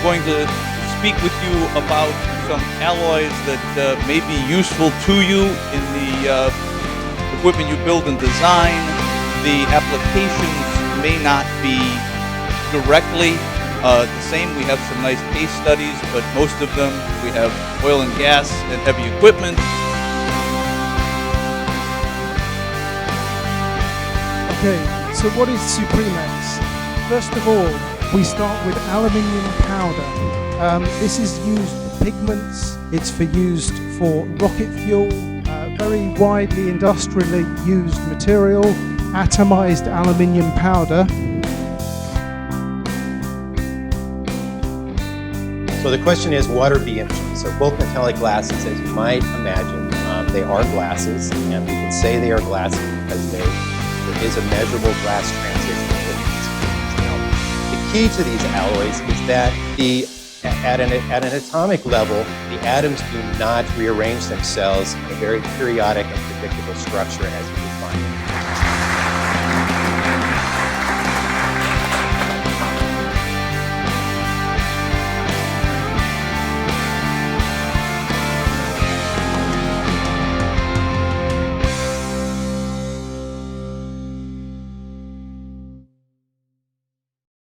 going to speak with you about some alloys that may be useful to you in the equipment you build and design. The applications may not be directly the same. We have some nice case studies, but most of them we have oil and gas and heavy equipment. Okay, so what is Supremex? First of all, we start with aluminium powder. This is used for pigments, it's used for rocket fuel, very widely industrially used material, atomized aluminium powder. So the question is, what are BMGs? So both metallic glasses, as you might imagine, they are glasses, and we can say they are glasses because there is a measurable glass transition with these. Now, the key to these alloys is that at an atomic level, the atoms do not rearrange themselves in a very periodic and predictable structure as you